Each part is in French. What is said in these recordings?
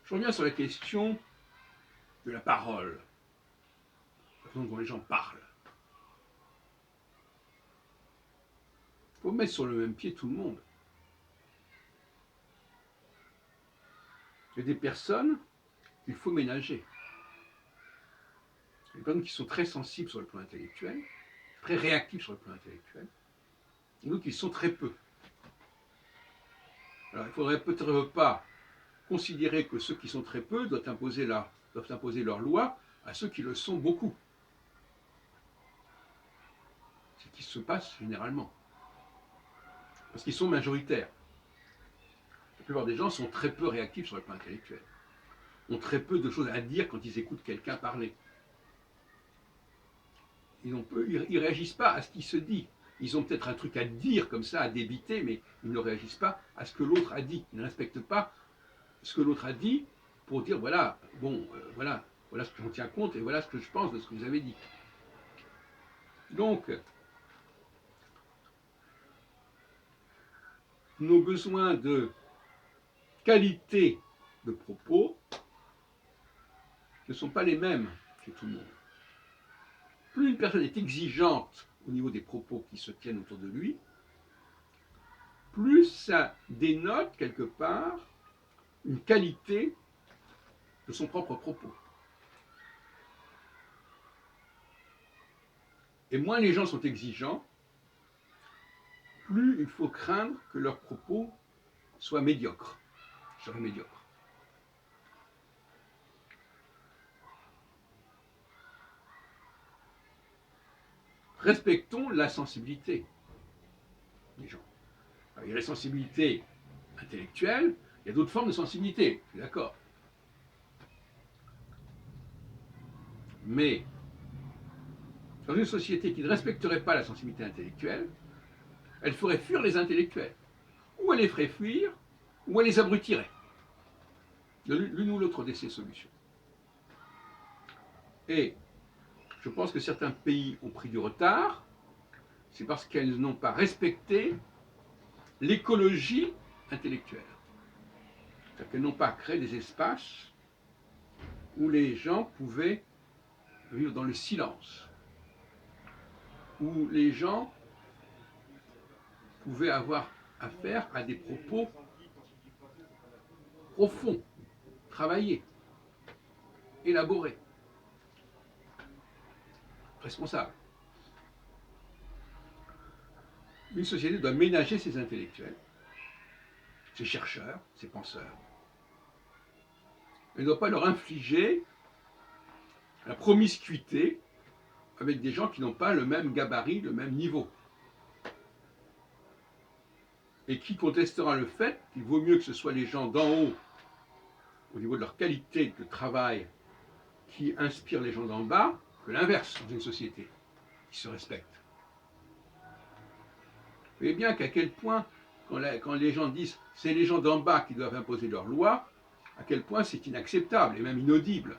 Je reviens sur la question de la parole, la façon dont les gens parlent. Il faut mettre sur le même pied tout le monde. Il y a des personnes qu'il faut ménager. Il y a des personnes qui sont très sensibles sur le plan intellectuel, très réactifs sur le plan intellectuel, et d'autres qui sont très peu. Alors il ne faudrait peut-être pas considérer que ceux qui sont très peu doivent imposer leur loi à ceux qui le sont beaucoup. C'est ce qui se passe généralement. Parce qu'ils sont majoritaires. La plupart des gens sont très peu réactifs sur le plan intellectuel. Ont très peu de choses à dire quand ils écoutent quelqu'un parler. Ils ne réagissent pas à ce qui se dit. Ils ont peut-être un truc à dire comme ça, à débiter, mais ils ne réagissent pas à ce que l'autre a dit. Ils ne respectent pas ce que l'autre a dit pour dire voilà, bon, voilà ce que j'en tiens compte et voilà ce que je pense de ce que vous avez dit. Donc, nos besoins de qualité de propos ne sont pas les mêmes chez tout le monde. Plus une personne est exigeante au niveau des propos qui se tiennent autour de lui, plus ça dénote quelque part une qualité de son propre propos. Et moins les gens sont exigeants, plus il faut craindre que leurs propos soient médiocres. Seraient médiocres. Respectons la sensibilité des gens. Alors, il y a la sensibilité intellectuelle, il y a d'autres formes de sensibilité, je suis d'accord. Mais dans une société qui ne respecterait pas la sensibilité intellectuelle, elle ferait fuir les intellectuels. Ou elle les ferait fuir, ou elle les abrutirait. L'une ou l'autre de ces solutions. Et je pense que certains pays ont pris du retard, c'est parce qu'elles n'ont pas respecté l'écologie intellectuelle. C'est-à-dire qu'elles n'ont pas créé des espaces où les gens pouvaient vivre dans le silence, où les gens pouvaient avoir affaire à des propos profonds, travaillés, élaborés, responsables. Une société doit ménager ses intellectuels, ses chercheurs, ses penseurs. Elle ne doit pas leur infliger la promiscuité avec des gens qui n'ont pas le même gabarit, le même niveau. Et qui contestera le fait qu'il vaut mieux que ce soit les gens d'en haut, au niveau de leur qualité de travail, qui inspirent les gens d'en bas, que l'inverse dans une société qui se respecte. Vous voyez bien qu'à quel point, quand les gens disent c'est les gens d'en bas qui doivent imposer leurs lois, à quel point c'est inacceptable et même inaudible.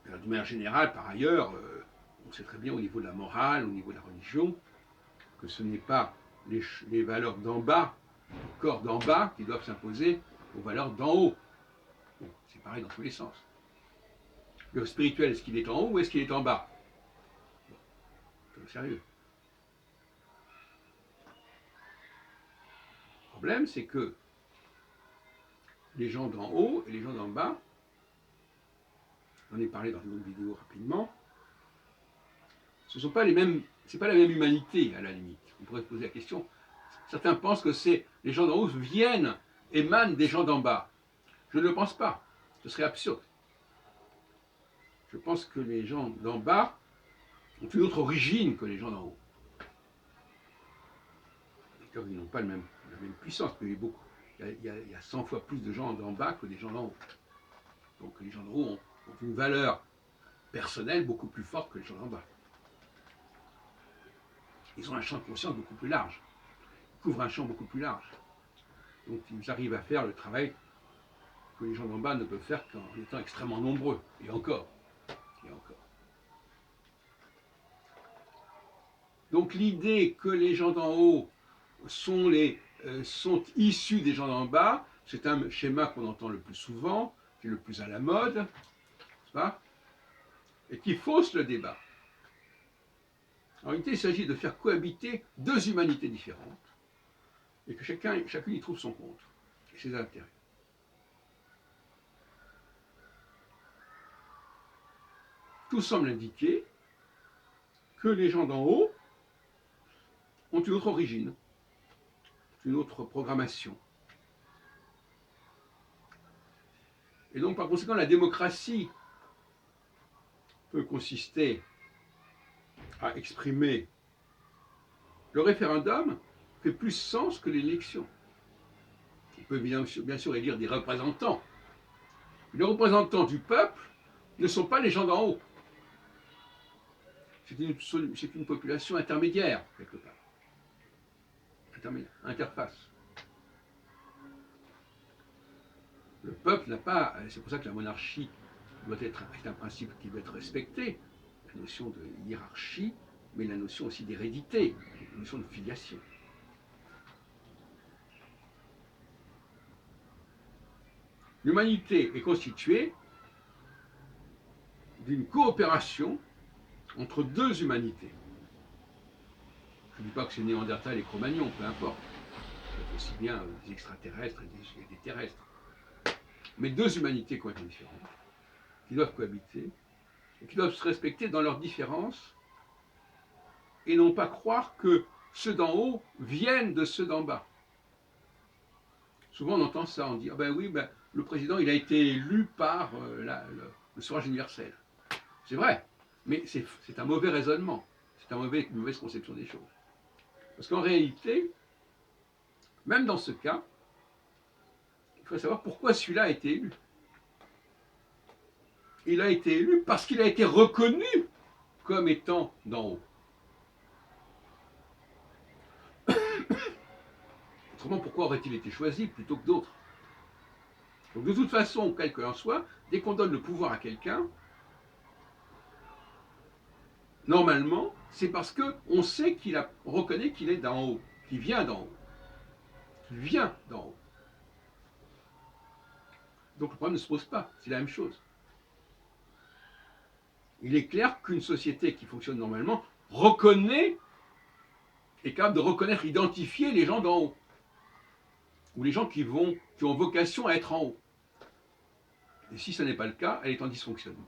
Alors, de manière générale, par ailleurs, on sait très bien au niveau de la morale, au niveau de la religion, que ce n'est pas les valeurs d'en bas, le corps d'en bas, qui doivent s'imposer aux valeurs d'en haut. Bon, c'est pareil dans tous les sens. Le spirituel, est-ce qu'il est en haut ou est-ce qu'il est en bas? Bon, c'est sérieux. Le problème, c'est que les gens d'en haut et les gens d'en bas, j'en ai parlé dans une autre vidéo rapidement, ce sont pas les mêmes, c'est pas la même humanité à la limite. On pourrait se poser la question. Certains pensent que c'est les gens d'en haut viennent, émanent des gens d'en bas. Je ne le pense pas. Ce serait absurde. Je pense que les gens d'en bas ont une autre origine que les gens d'en haut. Ils n'ont pas la même puissance, mais il y a 100 fois plus de gens d'en bas que des gens d'en haut. Donc les gens d'en haut ont une valeur personnelle beaucoup plus forte que les gens d'en bas. Ils ont un champ de conscience beaucoup plus large. Ils couvrent un champ beaucoup plus large. Donc ils arrivent à faire le travail que les gens d'en bas ne peuvent faire qu'en étant extrêmement nombreux. Et encore. Et encore. Donc l'idée que les gens d'en haut sont issus des gens d'en bas. C'est un schéma qu'on entend le plus souvent, qui est le plus à la mode, n'est-ce pas, et qui fausse le débat. En réalité, il s'agit de faire cohabiter deux humanités différentes et que chacune y trouve son compte et ses intérêts. Tout semble indiquer que les gens d'en haut ont une autre origine, une autre programmation. Et donc, par conséquent, la démocratie peut consister à exprimer. Le référendum fait plus sens que l'élection. On peut bien sûr élire des représentants. Les représentants du peuple ne sont pas les gens d'en haut. C'est une population intermédiaire, quelque part. Interface. Le peuple n'a pas. C'est pour ça que la monarchie est un principe qui doit être respecté. La notion de hiérarchie, mais la notion aussi d'hérédité, la notion de filiation. L'humanité est constituée d'une coopération entre deux humanités. Je ne dis pas que c'est Néandertal et Cro-Magnon, peu importe. C'est aussi bien des extraterrestres et des terrestres. Mais deux humanités complètement différentes, qui doivent cohabiter, et qui doivent se respecter dans leurs différences, et non pas croire que ceux d'en haut viennent de ceux d'en bas. Souvent on entend ça, on dit ah ben oui, ben, le président il a été élu par le suffrage universel. C'est vrai, mais c'est un mauvais raisonnement, c'est une mauvaise conception des choses. Parce qu'en réalité, même dans ce cas, il faut savoir pourquoi celui-là a été élu. Il a été élu parce qu'il a été reconnu comme étant d'en haut. Autrement, pourquoi aurait-il été choisi plutôt que d'autres? Donc de toute façon, quel qu'en soit, dès qu'on donne le pouvoir à quelqu'un, normalement, c'est parce qu'on sait on reconnaît qu'il est d'en haut, qu'il vient d'en haut. Qu'il vient d'en haut. Donc le problème ne se pose pas, c'est la même chose. Il est clair qu'une société qui fonctionne normalement est capable de reconnaître, identifier les gens d'en haut. Ou les gens qui ont vocation à être en haut. Et si ce n'est pas le cas, elle est en dysfonctionnement.